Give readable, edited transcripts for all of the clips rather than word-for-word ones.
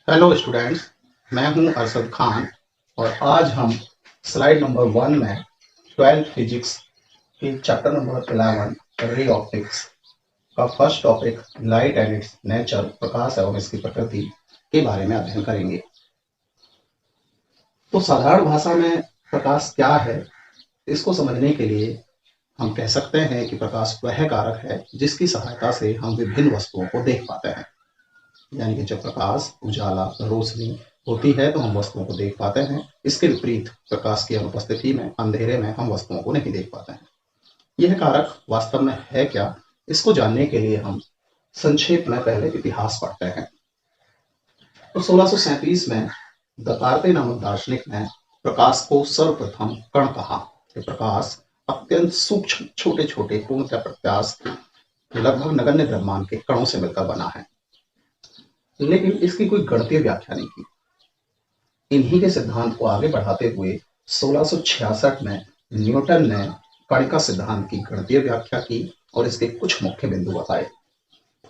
Hello students. मैं हूं अरशद खान और आज हम स्लाइड नंबर 1 में 12th फिजिक्स के चैप्टर नंबर 11 रे ऑप्टिक्स का first topic light and its nature, प्रकाश एवं इसकी प्रकृति के बारे में अध्ययन करेंगे। तो साधारण भाषा में प्रकाश क्या है, इसको समझने के लिए हम कह सकते हैं कि प्रकाश वह कारक है जिसकी सहायता से हम विभिन्न वस्तुओं को देख पाते हैं। यानी कि जब प्रकाश, उजाला, रोशनी होती है तो हम वस्तुओं को देख पाते हैं। इसके विपरीत प्रकाश की अनुपस्थिति में, अंधेरे में हम वस्तुओं को नहीं देख पाते हैं। यह कारक वास्तव में है क्या, इसको जानने के लिए हम संक्षेप में पहले इतिहास पढ़ते हैं। तो 1637 में दकार्ते नामक दार्शनिक ने प्रकाश को सर्वप्रथम कण कहा। प्रकाश अत्यंत सूक्ष्म, छोटे छोटे, पूर्णतः प्रत्यास्थ, लगभग नगण्य द्रव्यमान के कणों से मिलकर बना है, लेकिन इसकी कोई गणितीय व्याख्या नहीं की। इन्हीं के सिद्धांत को आगे बढ़ाते हुए 1666 में न्यूटन ने कणिका सिद्धांत की गणितीय व्याख्या की और इसके कुछ मुख्य बिंदु बताए।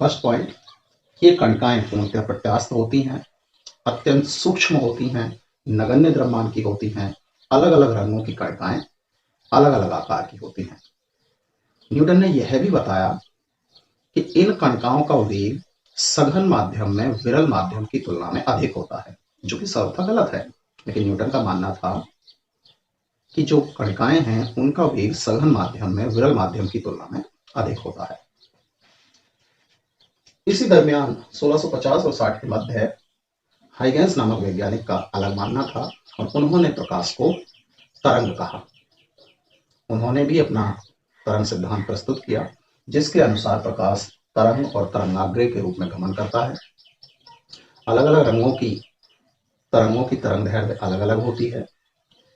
फर्स्ट पॉइंट, ये कणिकाएं पूर्णतः प्रत्यास्थ होती हैं, अत्यंत सूक्ष्म होती हैं, नगण्य द्रव्यमान की होती हैं, अलग अलग रंगों की कणिकाएं अलग अलग आकार की होती हैं। न्यूटन ने यह भी बताया कि इन कणिकाओं का वेग सघन माध्यम में विरल माध्यम की तुलना में अधिक होता है, जो कि सर्वथा गलत है। लेकिन न्यूटन का मानना था कि जो कणिकाएं हैं उनका वेग सघन माध्यम में विरल माध्यम की तुलना में अधिक होता है। इसी दरमियान 1650 और 60 के मध्य हाइगेंस नामक वैज्ञानिक का अलग मानना था और उन्होंने प्रकाश को तरंग कहा। उन्होंने भी अपना तरंग सिद्धांत प्रस्तुत किया, जिसके अनुसार प्रकाश तरंग और तरंगाग्र के रूप में गमन करता है। अलग अलग रंगों की तरंगों की तरंग दैर्ध्य अलग अलग होती है।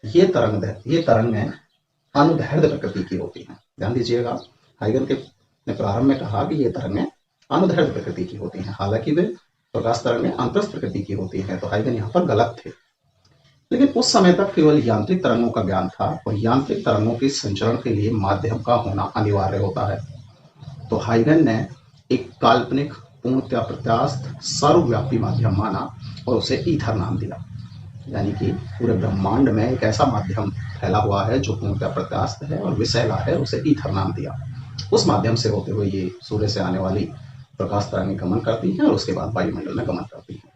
ये तरंगें अनुदैर्ध्य प्रकृति की होती हैं। ध्यान दीजिएगा, हाइगन ने प्रारंभ में कहा कि ये तरंगें अनुदैर्ध्य प्रकृति की होती हैं, हालांकि वे प्रकाश तरंगें अंतस्थ प्रकृति की होती हैं। तो हाइगन यहाँ पर गलत थे। लेकिन उस समय तक केवल यांत्रिक तरंगों का ज्ञान था और यांत्रिक तरंगों के संचरण के लिए माध्यम का होना अनिवार्य होता है। तो हाइगन ने एक काल्पनिक, पूर्णतः प्रत्यास्थ, सर्वव्यापी माध्यम माना और उसे ईथर नाम दिया। यानी कि पूरे ब्रह्मांड में एक ऐसा माध्यम फैला हुआ है जो पूर्णतः प्रत्यास्थ है और विषैला है, उसे ईथर नाम दिया। उस माध्यम से होते हुए ये सूर्य से आने वाली प्रकाश तरंगें गमन करती हैं और उसके बाद वायुमंडल में गमन करती हैं।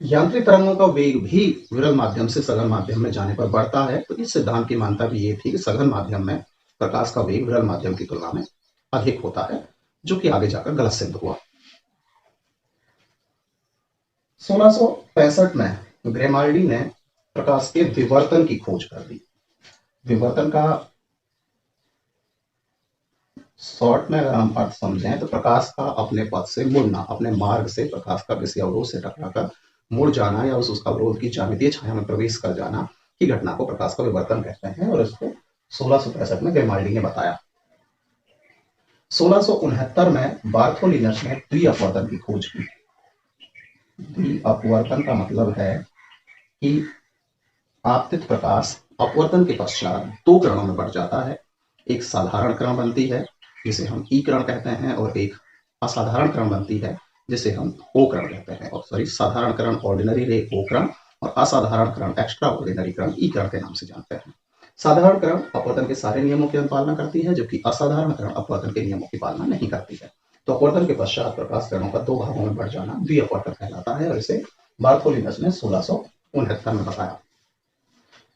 यांत्रिक तरंगों का वेग भी विरल माध्यम से सघन माध्यम में जाने पर बढ़ता है। तो इस सिद्धांत की मान्यता भी ये थी कि सघन माध्यम में प्रकाश का वेग विरल माध्यम की तुलना में अधिक होता है, जो कि आगे जाकर गलत सिद्ध हुआ। 1665 में ग्रेमाल्डी ने प्रकाश के विवर्तन की खोज कर दी। विवर्तन का शॉर्ट में अगर हम अर्थ समझें तो प्रकाश का अपने पथ से मुड़ना, अपने मार्ग से प्रकाश का किसी अवरोध से टकराकर मुड़ जाना या उस अवरोध की ज्यामितीय छाया में प्रवेश कर जाना की घटना को प्रकाश का विवर्तन कहते हैं और इसको 1665 में ग्रेमाल्डी ने बताया। 1669 में बार्थोलिनस ने द्विअपवर्तन की खोज की। द्विअपवर्तन का मतलब है कि आपतित प्रकाश अपवर्तन के पश्चात दो किरणों में बढ़ जाता है। एक साधारण किरण बनती है जिसे हम ई किरण कहते हैं और एक असाधारण किरण बनती है जिसे हम ओ किरण कहते हैं। और सॉरी, साधारण किरण ऑर्डिनरी रे ओ किरण और असाधारण किरण एक्स्ट्रा ऑर्डिनरी किरण ई किरण के नाम से जानते हैं। साधारण किरण अपवर्तन के सारे नियमों की पालना करती है, जबकि असाधारण किरण अपवर्तन के नियमों की पालना नहीं करती है। तो अपवर्तन के पश्चात प्रकाश किरणों का दो भागों में बढ़ जाना द्विअपवर्तन कहलाता है और इसे बार्थोलिनस ने 1669 में बताया।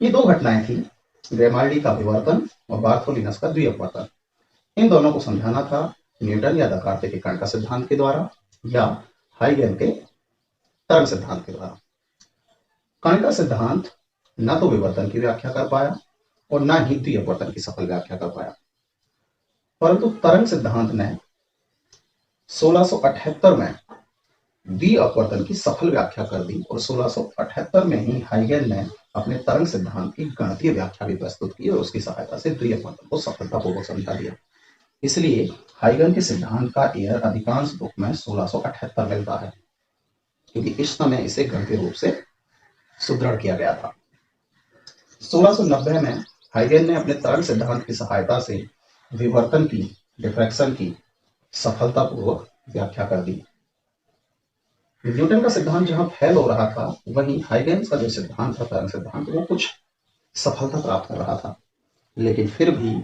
ये दो घटनाएं थी, ग्रेमाल्डी का विवर्तन और बार्थोलिनस का द्विअपवर्तन। इन दोनों को समझाना था न्यूटन या दकार्ते के कण का सिद्धांत के द्वारा या हाइगन के तरंग सिद्धांत के द्वारा। कण का सिद्धांत न तो विवर्तन की व्याख्या कर पाया और न ही द्विअपवर्तन की सफल व्याख्या कर पाया, परंतु तरंग सिद्धांत ने 1678 में द्विअपवर्तन की सफल व्याख्या कर दी और 1678 में ही हाइगन ने अपने तरंग सिद्धांत की गणितीय व्याख्या भी प्रस्तुत की और उसकी सहायता से द्विअपवर्तन को सफलतापूर्वक समझा दिया। इसलिए हाइगन के सिद्धांत का एयर अधिकांश बुक में 1678 मिलता है, क्योंकि इस समय इसे गणितीय रूप से सुदृढ़ किया गया था। 1690 में हाइगन ने अपने तरंग सिद्धांत की सहायता से विवर्तन की, डिफ्रैक्शन की सफलतापूर्वक व्याख्या कर दी। न्यूटन का सिद्धांत जहां फेल हो रहा था, वहीं हाइगेन्स का जो सिद्धांत था, तरंग सिद्धांत, वो कुछ सफलता प्राप्त कर रहा था। लेकिन फिर भी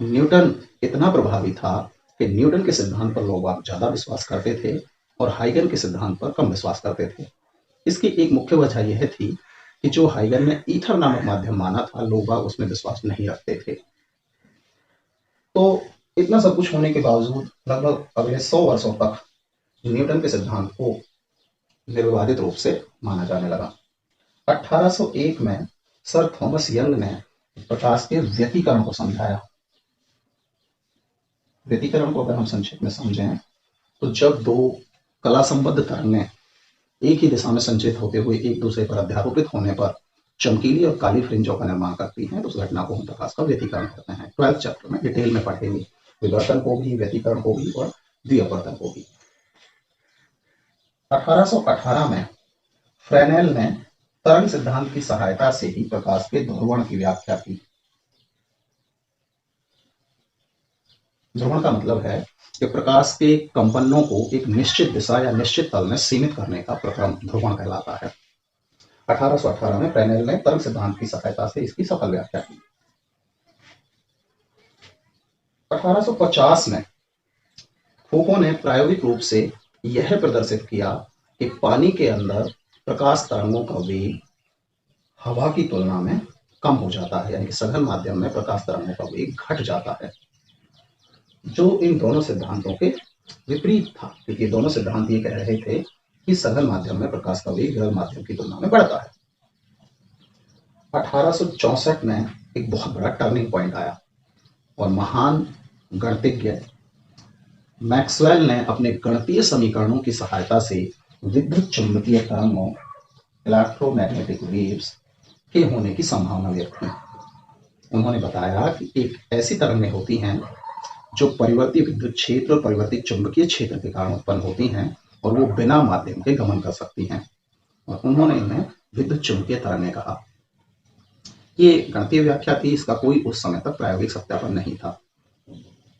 न्यूटन इतना प्रभावी था कि न्यूटन के सिद्धांत पर लोग ज्यादा विश्वास करते थे और हाइगन के सिद्धांत पर कम विश्वास करते थे। इसकी एक मुख्य वजह यह थी कि जो हाइगन ने ईथर नामक माध्यम माना था, लोग उसमें विश्वास नहीं रखते थे। तो इतना सब कुछ होने के बावजूद लगभग अगले 100 वर्षों तक न्यूटन के सिद्धांत को निर्विवादित रूप से माना जाने लगा। 1801 में सर थॉमस यंग ने प्रकाश के व्यतिकरण को समझाया। व्यतिकरण को अगर हम संक्षेप में समझें तो जब दो कला संबद्ध तरंगें एक ही दिशा में संचित होते हुए एक दूसरे पर अध्यारोपित होने पर चमकीली और काली फ्रिंजों का निर्माण करती हैं, तो उस घटना को हम प्रकाश का व्यतिकरण कहते हैं। 12th चैप्टर में डिटेल में पढ़ेंगे विवर्तन को भी, व्यतिकरण को भी और द्विअपवर्तन को भी। 1818 में फ्रेनेल ने तरंग सिद्धांत की सहायता से ही प्रकाश के ध्रुवण की व्याख्या की। ध्रुवण का मतलब है कि प्रकाश के कंपनों को एक निश्चित दिशा या निश्चित तल में सीमित करने का प्रक्रम ध्रुवण कहलाता है। 1818 में फ्रेनेल ने तरंग सिद्धांत की सहायता से इसकी सफल व्याख्या की। 1850 में फूको ने प्रायोगिक रूप से यह प्रदर्शित किया कि पानी के अंदर प्रकाश तरंगों का वेग हवा की तुलना में कम हो जाता है, यानी कि सघन माध्यम में प्रकाश तरंगों का वेग घट जाता है, जो इन दोनों सिद्धांतों के विपरीत था, क्योंकि दोनों सिद्धांत ये कह रहे थे कि सघन माध्यम में प्रकाश का वेग विरल माध्यम की तुलना में बढ़ता है। 1864 में एक बहुत बड़ा टर्निंग पॉइंट आया और महान गणितज्ञ मैक्सवेल ने अपने गणितीय समीकरणों की सहायता से विद्युत चुंबकीय तरंगों, इलेक्ट्रोमैग्नेटिक वेव्स के होने की संभावना व्यक्त की। उन्होंने बताया कि एक ऐसी तरंगें होती हैं जो परिवर्ती विद्युत क्षेत्र और परिवर्तित चुंबकीय क्षेत्र के कारण उत्पन्न होती हैं और वो बिना माध्यम के गमन कर सकती हैं, और उन्होंने इन्हें विद्युत चुंबकीय तरंगें कहा। ये गणितीय व्याख्या थी, इसका कोई उस समय तक प्रायोगिक सत्यापन नहीं था।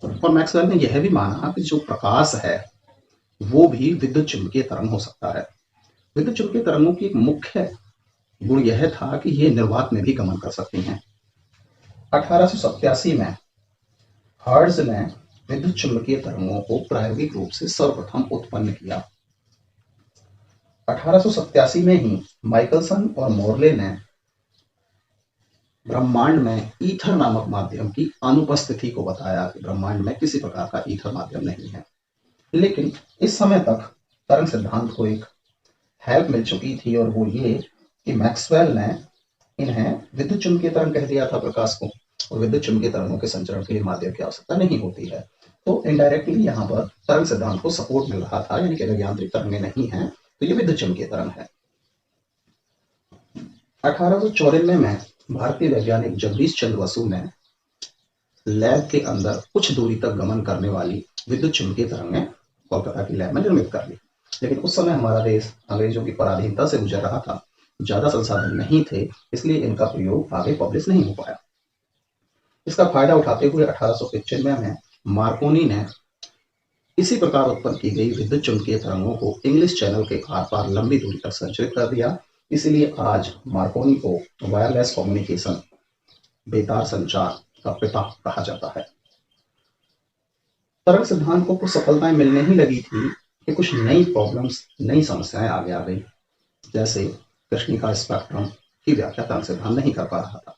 और मैक्सवेल ने यह भी माना कि जो प्रकाश है वो भी विद्युत चुंबकीय तरंग हो सकता है। विद्युत चुंबकीय तरंगों की एक मुख्य गुण यह था कि ये निर्वात में भी गमन कर सकती हैं। 1887 में हर्ट्ज ने विद्युत चुंबकीय तरंगों को प्रायोगिक रूप से सर्वप्रथम उत्पन्न किया। 1887 में ही माइकलसन और मोरले ने ब्रह्मांड में ईथर नामक माध्यम की अनुपस्थिति को बताया कि ब्रह्मांड में किसी प्रकार का ईथर माध्यम नहीं है। लेकिन इस समय तक तरंग सिद्धांत को एक हेल्प मिल चुकी थी, और वो ये कि मैक्सवेल ने इन्हें विद्युत चुंबकीय तरंग कह दिया था प्रकाश को, और विद्युत चुंबकीय तरंगों के संचरण के लिए माध्यम की आवश्यकता नहीं होती है। तो इनडायरेक्टली यहाँ पर तरंग सिद्धांत को सपोर्ट मिल रहा था, यानी कि अगर यांत्रिक तरंगें नहीं है तो ये विद्युत चुंबकीय तरंग है। 1894 में भारतीय वैज्ञानिक जगदीश चंद्र बसु ने लैब के अंदर कुछ दूरी तक गमन करने वाली विद्युत चुंबकीय तरंगें कोलकाता की लैब में निर्मित कर ली। लेकिन उस समय हमारा देश अंग्रेजों की पराधीनता से गुजर रहा था, ज्यादा संसाधन नहीं थे, इसलिए इनका प्रयोग आगे पब्लिश नहीं हो पाया। इसका फायदा उठाते हुए 1895 में मार्कोनी ने इसी प्रकार उत्पन्न की गई विद्युत चुंबकीय तरंगों को इंग्लिश चैनल के आर पार लंबी दूरी तक संचरित कर दिया। इसलिए आज मार्कोनी को वायरलेस कम्युनिकेशन, बेतार संचार का पिता कहा जाता है। तरंग सिद्धांत को कुछ सफलताएं मिलने ही लगी थी कि कुछ नई प्रॉब्लम्स, नई समस्याएं आगे आ गई। जैसे कृष्णिका स्पेक्ट्रम की व्याख्या तरंग सिद्धांत नहीं कर पा रहा था,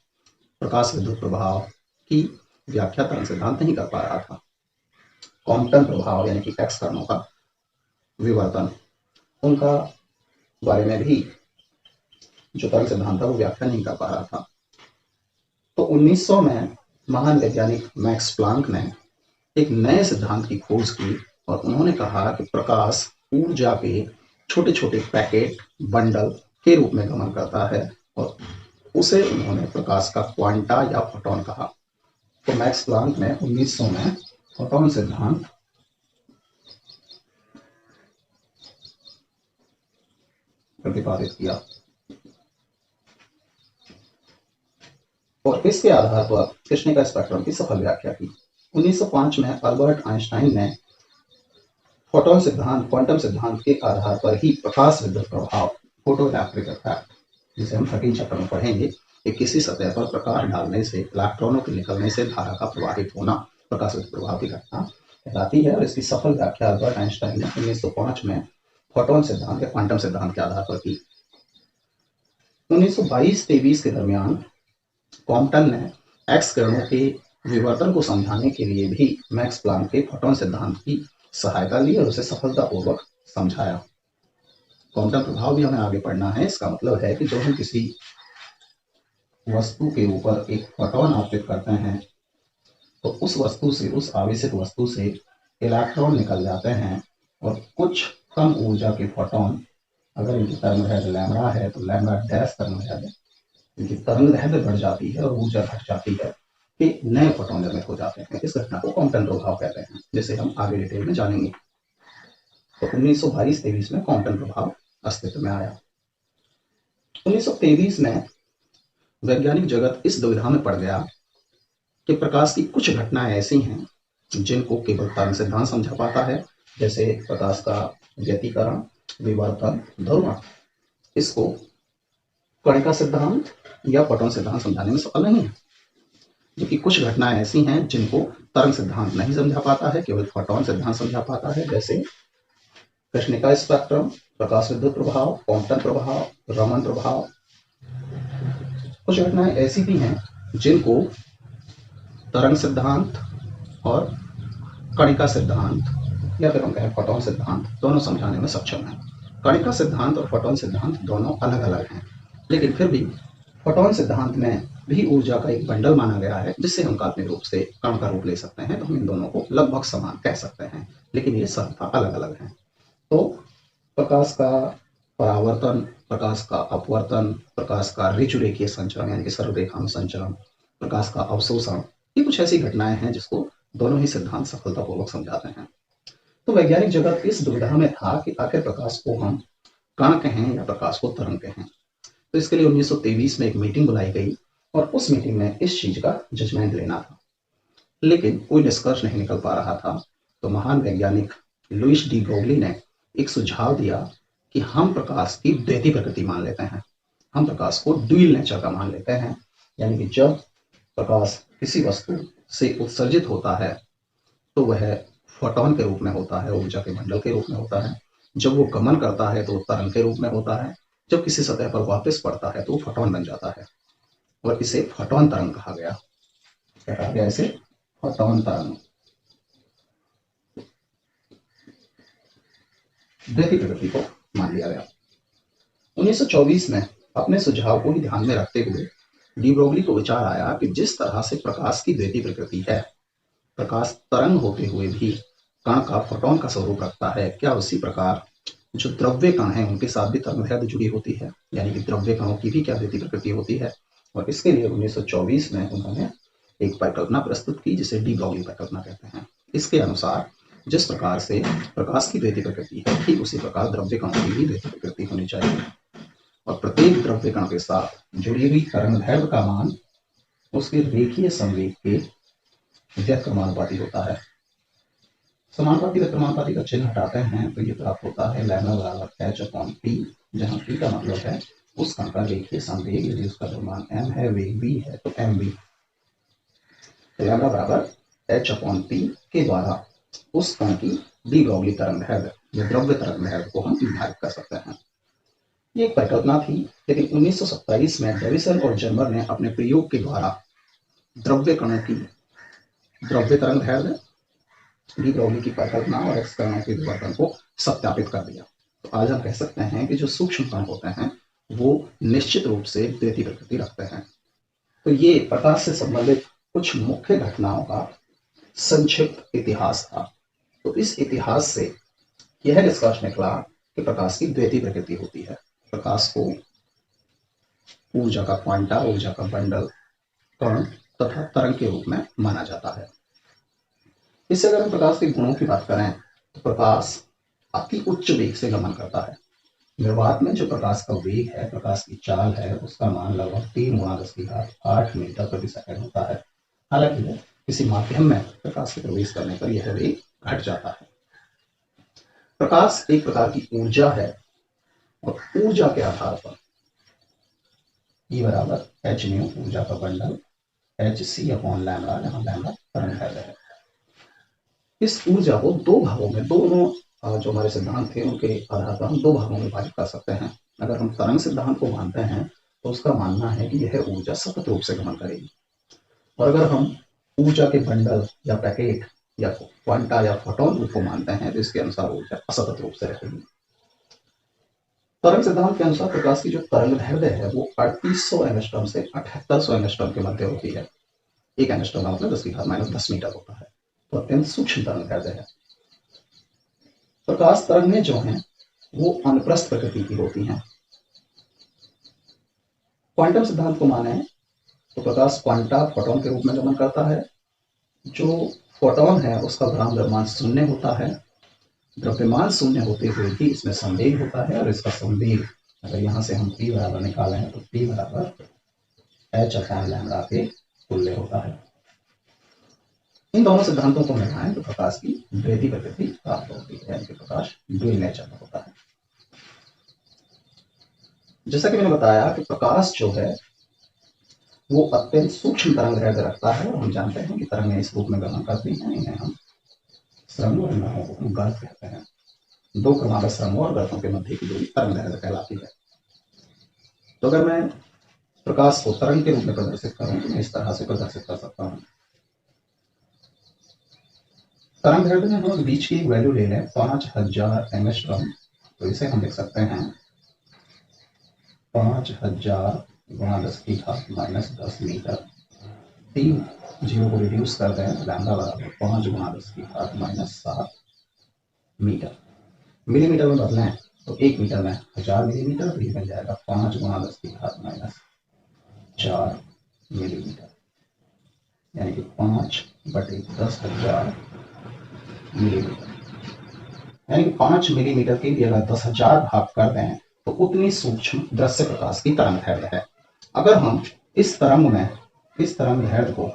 प्रकाश विद्युत प्रभाव की व्याख्या तरंग सिद्धांत नहीं कर पा रहा था, कॉम्पटन प्रभाव यानी कि एक्स कणों का विवर्तन, उनका बारे में भी जो तरंग सिद्धांत था वो व्याख्या नहीं कर पा रहा था। तो 1900 में महान वैज्ञानिक मैक्स प्लांक ने एक नए सिद्धांत की खोज की, और उन्होंने कहा कि प्रकाश ऊर्जा के छोटे छोटे पैकेट, बंडल के रूप में गमन करता है, और उसे उन्होंने प्रकाश का क्वांटा या फोटोन कहा। तो मैक्स प्लांक ने 1900 में फोटोन सिद्धांत प्रतिपादित किया, और इसके आधार पर कृष्णिका स्पेक्ट्रम की सफल व्याख्या की। 1905 में अल्बर्ट आइंस्टाइन ने फोटोन सिद्धांत, क्वांटम सिद्धांत के आधार पर ही प्रकाश विद्युत प्रभाव, फोटोइलेक्ट्रिक इफेक्ट, जिसे हम 13 चैप्टर में पढ़ेंगे, कि किसी सतह पर प्रकाश डालने से इलेक्ट्रॉनों के निकलने से धारा का प्रवाहित होना प्रकाश विद्युत प्रभाव की घटना कहलाती है। और इसकी सफल व्याख्या अल्बर्ट आइंस्टाइन ने 1905 में फोटोन सिद्धांत या क्वांटम सिद्धांत के आधार पर की। 1922-23 के दरमियान कॉम्पटन ने एक्स किरणों के विवर्तन को समझाने के लिए भी मैक्स प्लांक के फोटोन सिद्धांत की सहायता ली और उसे सफलतापूर्वक समझाया। क्वांटम प्रभाव भी हमें आगे पढ़ना है। इसका मतलब है कि जब हम किसी वस्तु के ऊपर एक फोटोन आपतित करते हैं तो उस वस्तु से, उस आवेशित वस्तु से इलेक्ट्रॉन निकल जाते हैं और कुछ कम ऊर्जा के फोटोन, अगर इनकी तरंगदैर्घ्य लैम्बडा है तो लैम्बडा डैश तरंगदैर्घ्य, इनकी तरंगदैर्घ्य बढ़ जाती है और ऊर्जा घट जाती है कि नए फोटोन निर्मित हो जाते हैं। इस घटना को क्वांटम प्रभाव कहते हैं, जिसे हम आगे डिटेल में जानेंगे। तो 1922-23 में क्वांटम प्रभाव अस्तित्व में आया। 1923 में वैज्ञानिक जगत इस दुविधा में पड़ गया कि प्रकाश की कुछ घटनाएं ऐसी हैं जिनको केवल तरंग सिद्धांत समझा पाता है, जैसे प्रकाश का व्यतिकरण, विवर्तन, ध्रुवण। इसको कणिका सिद्धांत या फोटोन सिद्धांत समझाने में सफल नहीं है। जबकि कुछ घटनाएं ऐसी हैं जिनको तरंग सिद्धांत नहीं समझा पाता है, केवल फोटोन सिद्धांत समझा पाता है, जैसे कृष्णिका स्पेक्ट्रम, प्रकाश विद्युत प्रभाव, क्वांटम प्रभाव, रमन प्रभाव। कुछ घटनाएं ऐसी भी हैं जिनको तरंग सिद्धांत और कणिका सिद्धांत या फिर हम कहें फोटोन सिद्धांत दोनों समझाने में सक्षम है। कणिका सिद्धांत और फोटोन सिद्धांत दोनों अलग अलग हैं, लेकिन फिर भी फोटोन सिद्धांत में भी ऊर्जा का एक बंडल माना गया है, जिससे हम काल्पनिक रूप से कण का रूप ले सकते हैं। तो हम इन दोनों को लगभग समान कह सकते हैं, लेकिन ये संस्था अलग अलग हैं। तो प्रकाश का परावर्तन, प्रकाश का अपवर्तन, प्रकाश का ऋजुरेखीय संचरण यानी कि सर्वरेखा में संचरण, प्रकाश का अवशोषण, ये कुछ ऐसी घटनाएं हैं जिसको दोनों ही सिद्धांत सफलतापूर्वक समझाते हैं। तो वैज्ञानिक जगत इस दुविधा में था कि आखिर प्रकाश को हम कण कहें या प्रकाश को तरंग कहें। तो इसके लिए 1923 में एक मीटिंग बुलाई गई और उस मीटिंग में इस चीज का जजमेंट लेना था, लेकिन कोई निष्कर्ष नहीं निकल पा रहा था। तो महान वैज्ञानिक लुईस डी ब्रोगली ने एक सुझाव दिया कि हम प्रकाश की द्वैती प्रकृति मान लेते हैं, हम प्रकाश को ड्यूल नेचर का मान लेते हैं। यानी कि जब प्रकाश किसी वस्तु से उत्सर्जित होता है तो वह फोटोन के रूप में होता है, ऊर्जा के मंडल के रूप में होता है। जब वो गमन करता है तो वो तरंग के रूप में होता है। जब किसी सतह पर वापस पड़ता है तो वो फोटोन बन जाता है और इसे फोटोन तरंग कहा गया। क्या कहा गया इसे? फोटोन तरंग। द्वैती प्रकृति को मान लिया गया। 1924 में अपने सुझाव को ही ध्यान में रखते हुए डी ब्रोगली को विचार आया कि जिस तरह से प्रकाश की द्वैती प्रकृति है, प्रकाश तरंग होते हुए भी कण का फोटोन का स्वरूप रखता है, क्या उसी प्रकार जो द्रव्य कण हैं उनके साथ भी तरंगदैर्घ्य जुड़ी होती है, यानी कि द्रव्य कणों की भी क्या द्वैती प्रकृति होती है। और इसके लिए 1924 में उन्होंने एक परिकल्पना प्रस्तुत की जिसे डी ब्रोगली परिकल्पना कहते हैं। इसके अनुसार जिस प्रकार से प्रकाश की द्वैती प्रकृति है, ठीक उसी प्रकार द्रव्य कणों की भी द्वैती प्रकृति होनी चाहिए और प्रत्येक द्रव्य कण के साथ जुड़ी हुई तरंगदैर्घ्य का मान उसके रेखीय संवेग के व्यक्रमानुपाती होता है। समानुपाती व्यक्रमानुपाती का चिन्ह हटाते हैं तो ये प्राप्त होता है लैम्बडा बराबर h/p, जहां p का मतलब है उस कण का रेखीय संवेग, यदि उसका द्रव्यमान m है, वेग v है तो mv। तो लैम्बडा बराबर h/p के द्वारा उस कण की डी ब्रोगली तरंगदैर्घ्य या द्रव्य तरंगदैर्घ्य को हम निर्धारित कर सकते हैं। ये एक परिकल्पना थी, लेकिन 1927 में डेविसन और जर्मर ने अपने प्रयोग के द्वारा द्रव्य कणों की द्रव्य तरंगदैर्घ्य, डी ब्रोगली की परिकल्पना और एक्स कणों के विवर्तन को सत्यापित कर दिया। तो आज हम कह सकते हैं कि जो सूक्ष्म कण होते हैं वो निश्चित रूप से द्वैती प्रकृति रखते हैं। तो ये प्रकाश से संबंधित कुछ मुख्य घटनाओं का संक्षिप्त इतिहास था। तो इस इतिहास से यह निष्कर्ष निकला कि प्रकाश की द्वैती प्रकृति होती है। प्रकाश को ऊर्जा का क्वांटा, ऊर्जा का बंडल, कण तथा तरंग के रूप में माना जाता है। इससे अगर हम प्रकाश के गुणों की बात करें तो प्रकाश अति उच्च वेग से गमन करता है। निर्वात में जो प्रकाश का वेग है, प्रकाश की चाल है, उसका मान लगभग 3 × 10⁸ मीटर प्रति सेकंड होता है। हालांकि किसी माध्यम में प्रकाश के प्रवेश करने पर यह वेग घट जाता है। प्रकाश एक प्रकार की ऊर्जा है और ऊर्जा के आधार पर E बराबर एच न्यू ऊर्जा का bundle H C upon lambda, जहां लैम्डा तरंग है। इस ऊर्जा को दो भागों में, दोनों जो हमारे सिद्धांत थे उनके आधार पर हम दो भागों में विभाजित कर सकते हैं। अगर हम तरंग सिद्धांत को मानते हैं तो उसका मानना है कि यह ऊर्जा सतत रूप से गमन करेगी, और अगर हम ऊर्जा के बंडल या पैकेट या क्वांटा या फोटोन रूप को मानते हैं तो इसके अनुसार ऊर्जा असतत रूप से रहेगी। तरंग सिद्धांत के अनुसार प्रकाश की जो तरंग दैर्ध्य है वो 3800 एंगस्ट्रॉम से 7800 एंगस्ट्रॉम के मध्य होती है। एक एंगस्ट्रॉम का मतलब 10⁻⁻10 मीटर होता है, तो अत्यंत सूक्ष्म तरंग दैर्ध्य है। प्रकाश तरंगें जो हैं वो अनुप्रस्थ प्रकृति की होती हैं। क्वांटम सिद्धांत को माने तो प्रकाश क्वांटा फोटोन के रूप में गमन करता है। जो फोटोन है उसका भ्राम द्रव्यमान शून्य होता है। द्रव्यमान शून्य होते हुए भी इसमें संवेग होता है, और इसका संवेग अगर यहां से हम P बराबर निकालें तो P बराबर h अपॉन लैम्डा के तुल्य होता है। इन दोनों सिद्धांतों को मिलाएं तो प्रकाश की द्वैती प्रकृति प्राप्त होती है, यानी कि प्रकाश ड्यूल नेचर का होता है। जैसा कि मैंने बताया कि प्रकाश जो है वो अत्यंत सूक्ष्म तरंग दैर्ध्य रखता है, और हम जानते हैं कि तरंगें इस रूप में गमन करती हैं। इन्हें हम स्रंग और गर्त कहते हैं। दो क्रमागत स्रंगों और गर्तों के मध्य की दूरी तरंग दैर्ध्य कहलाती है। तो अगर मैं प्रकाश को तरंग के रूप में प्रदर्शित करूं तो मैं इस तरह से प्रदर्शित कर सकता हूं। तरंग दैर्ध्य में हम बीच की वैल्यू ले लें 5000 एंगस्ट्रॉम, तो इसे हम लिख सकते हैं 5000 गुणा 10⁻⁻10 मीटर। 3 जीरो को रिड्यूस कर दें, लैम्डा बराबर 5 गुणा 10⁻⁻7 मीटर। मिलीमीटर में बदलें तो 1 मीटर में 1000 मिलीमीटर, तो ये बन जाएगा 5 गुणा 10⁻⁴ मिलीमीटर, यानी कि 5/10,000 मिलीमीटर। यानी कि 5 मिलीमीटर के लिए अगर 10,000 भाग कर दें तो उतनी सूक्ष्म दृश्य प्रकाश की तरंग दैर्ध्य है। अगर हम इस तरंग दैर्ध्य को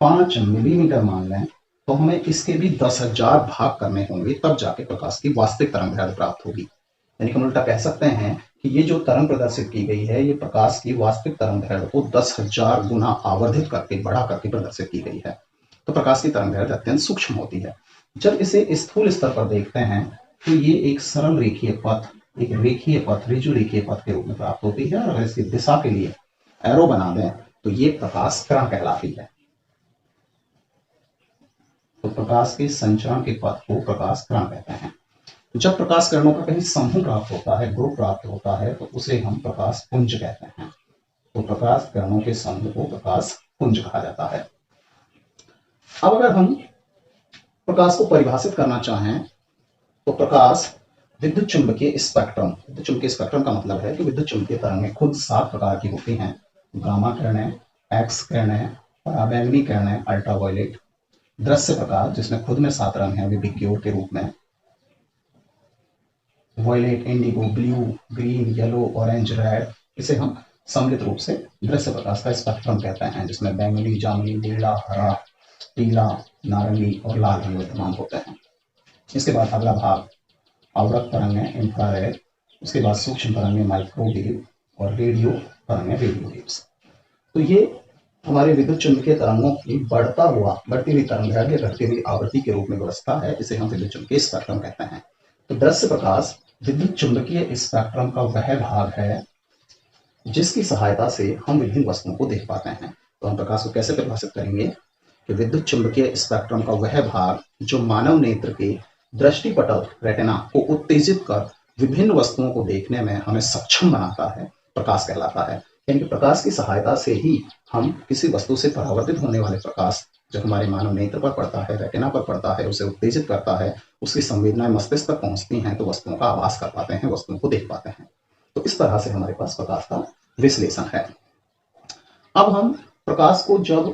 5 मिलीमीटर मान लें तो हमें इसके भी 10,000 भाग करने होंगे, तब जाके प्रकाश की वास्तविक तरंग दैर्ध्य प्राप्त होगी। यानी कि हम उल्टा कह सकते हैं कि ये जो तरंग प्रदर्शित की गई है ये प्रकाश की वास्तविक तरंग दैर्ध्य को 10,000 गुना आवर्धित करके, बढ़ा करके प्रदर्शित की गई है। तो प्रकाश की तरंग दैर्ध्य अत्यंत सूक्ष्म होती है। जब इसे स्थूल स्तर पर देखते हैं तो ये एक सरल रेखीय पथ, एक रेखीय पथ, ऋजु रेखीय पथ के रूप में प्राप्त होती है, और अगर इसकी दिशा के लिए एरो बना दें तो ये प्रकाश किरण कहलाती है। तो प्रकाश के संचरण के पथ को प्रकाश किरण कहते हैं। जब प्रकाश किरणों का कहीं समूह प्राप्त होता है, ग्रुप प्राप्त होता है, तो उसे हम प्रकाश पुंज कहते हैं। तो प्रकाश किरणों के समूह को प्रकाश पुंज कहा जाता है। अब अगर हम प्रकाश को परिभाषित करना चाहें तो प्रकाश विद्युत चुंबकीय स्पेक्ट्रम का मतलब है कि विद्युत चुंबकीय तरंगें खुद 7 प्रकार की होती हैं। गामा किरणें, एक्स किरणें, पराबैंगनी किरणें, अल्ट्रावायलेट, दृश्य प्रकाश जिसमें खुद में 7 रंग हैं विकिरण के रूप में, violet, indigo, blue, green, yellow, orange, red, इसे हम सम्मिलित रूप से दृश्य प्रकाश का स्पेक्ट्रम कहते हैं, जिसमें बैंगनी, जामुनी, नीला, हरा, पीला, नारंगी और लाल रंग विद्यमान होते हैं। इसके बाद अगला भाग आवृत तरंगें, इंफ्रारेड, उसके बाद सूक्ष्म तरंगें, माइक्रोवेव, और रेडियो तरंगें, रेडियो वेव्स। तो ये हमारे विद्युत चुंबकीय तरंगों की बढ़ती हुई तरंग दैर्ध्य, घटती हुई आवृत्ति के रूप में व्यवस्था है, इसे हम विद्युत चुंबकीय स्पेक्ट्रम कहते हैं। तो दृश्य प्रकाश विद्युत चुंबकीय स्पेक्ट्रम का वह भाग है जिसकी सहायता से हम विभिन्न वस्तुओं को देख पाते हैं। तो हम प्रकाश को कैसे परिभाषित करेंगे कि विद्युत चुंबकीय स्पेक्ट्रम का वह भाग जो मानव नेत्र के दृष्टिपटल रेटिना को उत्तेजित कर विभिन्न वस्तुओं को देखने में हमें सक्षम बनाता है, प्रकाश कहलाता है। यानी कि प्रकाश की सहायता से ही हम किसी वस्तु से परावर्तित होने वाले प्रकाश जो हमारे मानव नेत्र पर पड़ता है, रेटिना पर पड़ता है, उसे उत्तेजित करता है, उसकी संवेदनाएं मस्तिष्क तक पहुंचती हैं, तो वस्तुओं का आभास कर पाते हैं, वस्तुओं को देख पाते हैं। तो इस तरह से हमारे पास प्रकाश का विश्लेषण है। अब हम प्रकाश को जब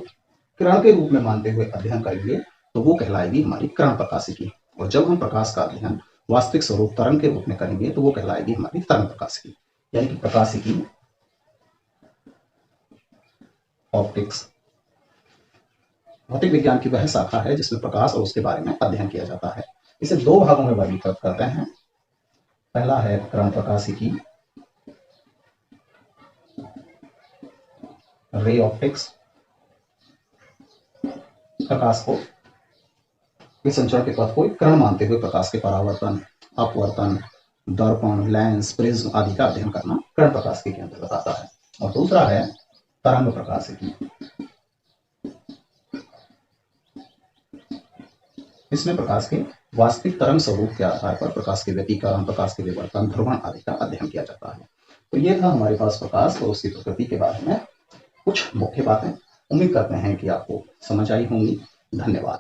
किरण के रूप में मानते हुए अध्ययन करेंगे तो वो कहलाएगी हमारी किरण प्रकाशिकी, और जब हम प्रकाश का अध्ययन वास्तविक स्वरूप तरंग के रूप में करेंगे तो वो कहलाएगी हमारी तरंग प्रकाशिकी, यानी कि प्रकाशिकी ऑप्टिक्स भौतिक विज्ञान की वह शाखा है जिसमें प्रकाश और उसके बारे में अध्ययन किया जाता है। इसे दो भागों में वर्गीकृत करते हैं। पहला है किरण प्रकाशिकी, रे ऑप्टिक्स। प्रकाश को विसंचरण के पथ को एक किरण मानते हुए प्रकाश के परावर्तन, अपवर्तन, दर्पण, लेंस, प्रिज्म आदि का अध्ययन करना किरण प्रकाशिकी के अंतर्गत आता है। और दूसरा है तरंग प्रकाशिकी। इसमें प्रकाश के वास्तविक तरंग स्वरूप के आधार पर प्रकाश के व्यतिकरण, प्रकाश के विवर्तन, ध्रुवण आदि का अध्ययन किया जाता है। तो ये था हमारे पास प्रकाश और उसकी प्रकृति के बारे में कुछ मुख्य बातें। उम्मीद करते हैं कि आपको समझ आई होंगी। धन्यवाद।